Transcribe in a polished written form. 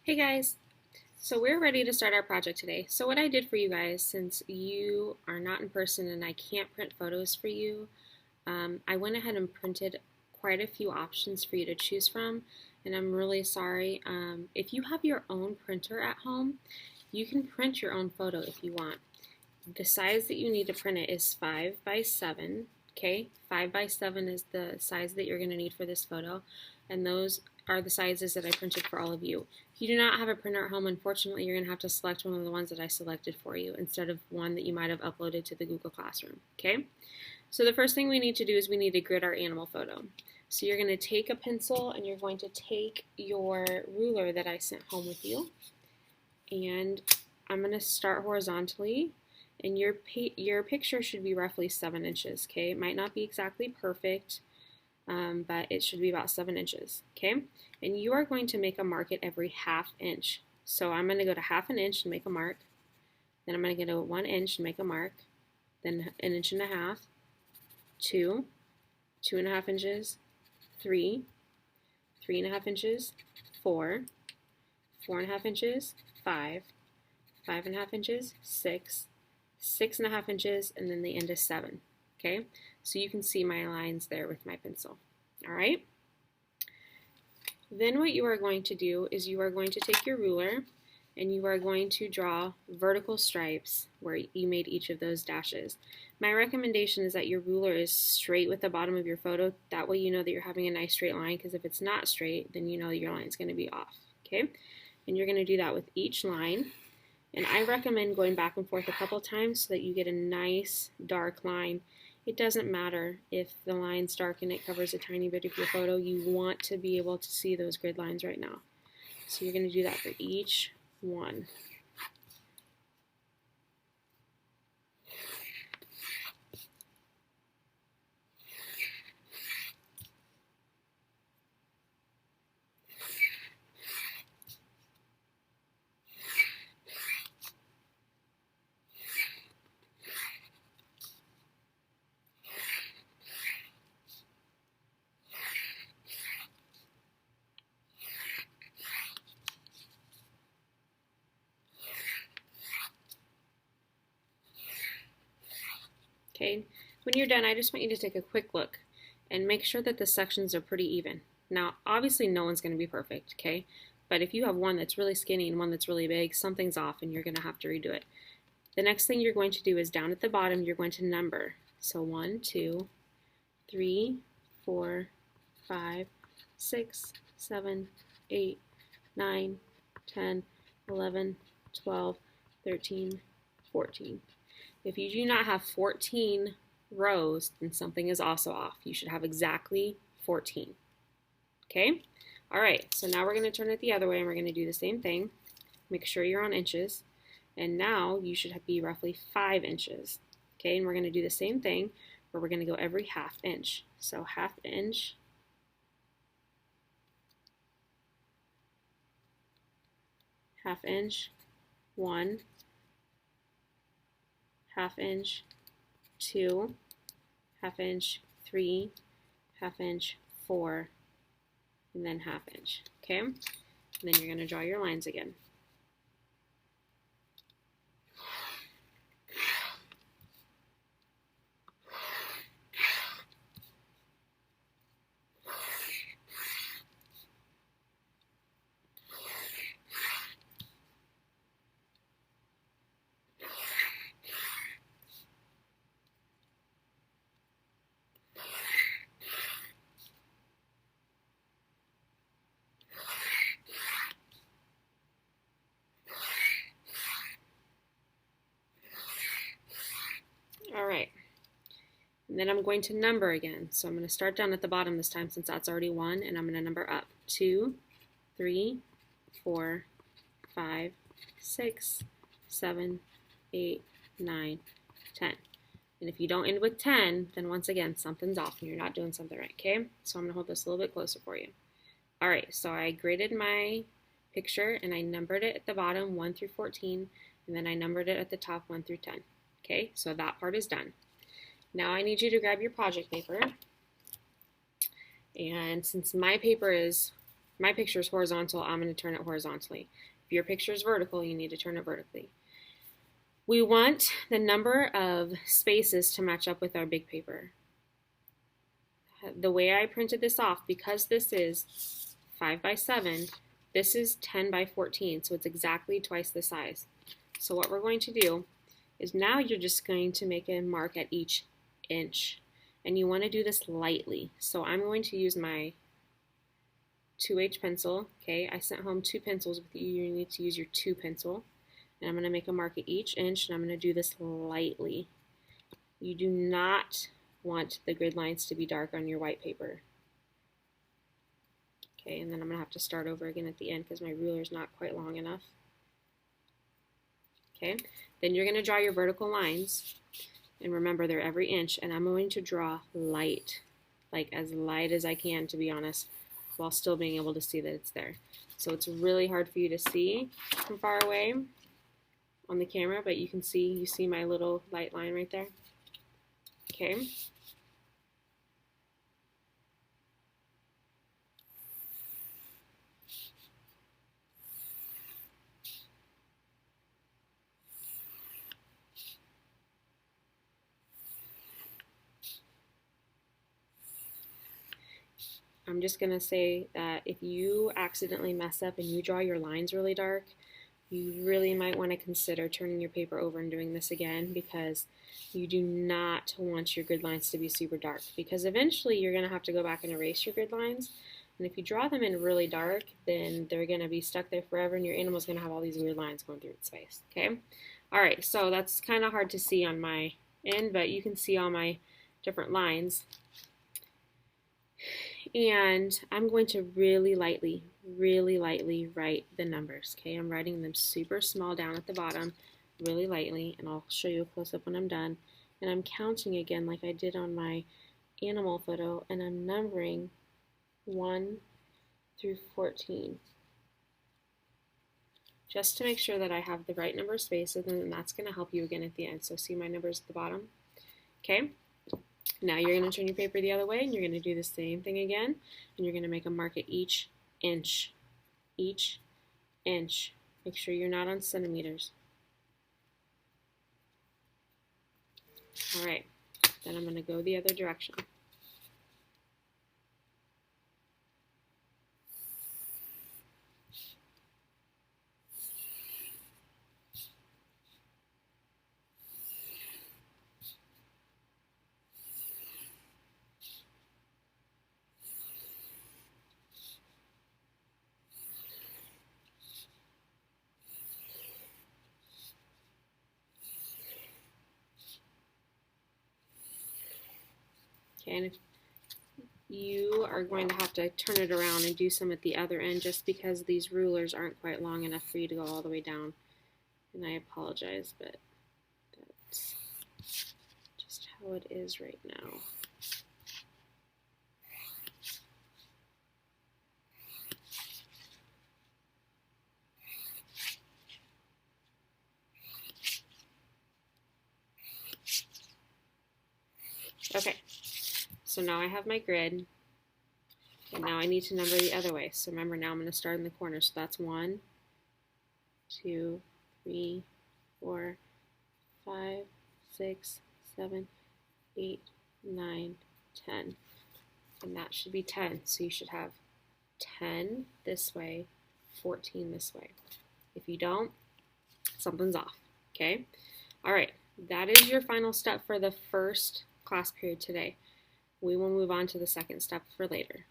Hey guys, so we're ready to start our project today. So what I did for you guys, since you are not in person and I can't print photos for you, I went ahead and printed quite a few options for you to choose from, and I'm really sorry. If you have your own printer at home, you can print your own photo if you want. The size that you need to print it is 5 by 7. Okay, 5 by 7 is the size that you're going to need for this photo, and those are the sizes that I printed for all of you. If you do not have a printer at home, unfortunately, you're going to have to select one of the ones that I selected for you instead of one that you might have uploaded to the Google Classroom. Okay, so the first thing we need to do is we need to grid our animal photo. So you're going to take a pencil and you're going to take your ruler that I sent home with you, and I'm going to start horizontally, and your picture should be roughly 7 inches, okay? It might not be exactly perfect, but it should be about 7 inches, okay? And you are going to make a mark at every ½ inch. So I'm going to go to ½ inch and make a mark. Then I'm going to go to 1 inch and make a mark. Then 1.5 inches, 2, 2.5 inches, 3, 3.5 inches, 4, 4.5 inches, 5, 5.5 inches, 6, 6.5 inches, and then the end is 7. Okay, so you can see my lines there with my pencil. All right. Then what you are going to do is you are going to take your ruler and you are going to draw vertical stripes where you made each of those dashes. My recommendation is that your ruler is straight with the bottom of your photo. That way you know that you're having a nice straight line, because if it's not straight, then you know your line is going to be off. Okay, and you're going to do that with each line. And I recommend going back and forth a couple times so that you get a nice dark line. It doesn't matter if the line's dark and it covers a tiny bit of your photo. You want to be able to see those grid lines right now. So you're going to do that for each one. Okay, when you're done, I just want you to take a quick look and make sure that the sections are pretty even. Now, obviously no one's going to be perfect, okay? But if you have one that's really skinny and one that's really big, something's off and you're going to have to redo it. The next thing you're going to do is down at the bottom, you're going to number. So 1, 2, 3, 4, 5, 6, 7, 8, 9, 10, 11, 12, 13, 14. If you do not have 14 rows, then something is also off. You should have exactly 14. Okay? All right, so now we're going to turn it the other way and we're going to do the same thing. Make sure you're on inches. And now you should be roughly 5 inches. Okay, and we're going to do the same thing where we're going to go every ½ inch. So ½ inch, ½ inch, 1, ½ inch, 2, ½ inch, 3, ½ inch, 4, and then ½ inch. Okay, and then you're going to draw your lines again. All right, and then I'm going to number again. So I'm going to start down at the bottom this time since that's already 1, and I'm going to number up. 2, 3, 4, 5, 6, 7, 8, 9, 10. And if you don't end with 10, then once again, something's off and you're not doing something right, okay? So I'm going to hold this a little bit closer for you. All right, so I graded my picture and I numbered it at the bottom 1 through 14, and then I numbered it at the top 1 through 10. Okay, so that part is done. Now I need you to grab your project paper, and since my my picture is horizontal, I'm going to turn it horizontally. If your picture is vertical, you need to turn it vertically. We want the number of spaces to match up with our big paper. The way I printed this off, because this is 5 by 7, this is 10 by 14, so it's exactly twice the size. So what we're going to do is now you're just going to make a mark at each inch. And you want to do this lightly. So I'm going to use my 2H pencil. Okay, I sent home 2 pencils with you. You need to use your 2 pencil. And I'm going to make a mark at each inch, and I'm going to do this lightly. You do not want the grid lines to be dark on your white paper. Okay, and then I'm going to have to start over again at the end because my ruler is not quite long enough. Okay, then you're going to draw your vertical lines, and remember they're every inch, and I'm going to draw light, like as light as I can, to be honest, while still being able to see that it's there. So it's really hard for you to see from far away on the camera, but you see my little light line right there. Okay. I'm just going to say that if you accidentally mess up and you draw your lines really dark, you really might want to consider turning your paper over and doing this again, because you do not want your grid lines to be super dark, because eventually you're going to have to go back and erase your grid lines. And if you draw them in really dark, then they're going to be stuck there forever, and your animal's going to have all these weird lines going through its face. Okay? Alright, so that's kind of hard to see on my end, but you can see all my different lines. And I'm going to really lightly write the numbers. Okay, I'm writing them super small down at the bottom, really lightly, and I'll show you a close-up when I'm done. And I'm counting again like I did on my animal photo, and I'm numbering 1 through 14. Just to make sure that I have the right number of spaces, and then that's going to help you again at the end. So see my numbers at the bottom? Okay. Now you're going to turn your paper the other way, and you're going to do the same thing again, and you're going to make a mark at each inch. Each inch. Make sure you're not on centimeters. Alright, then I'm going to go the other direction. Okay, and if you are going to have to turn it around and do some at the other end, just because these rulers aren't quite long enough for you to go all the way down. And I apologize, but that's just how it is right now. Okay, so now I have my grid, and now I need to number the other way. So remember, now I'm going to start in the corner. So that's 1, 2, 3, 4, 5, 6, 7, 8, 9, 10. And that should be 10. So you should have 10 this way, 14 this way. If you don't, something's off. Okay? All right, that is your final step for the first class period today. We will move on to the second step for later.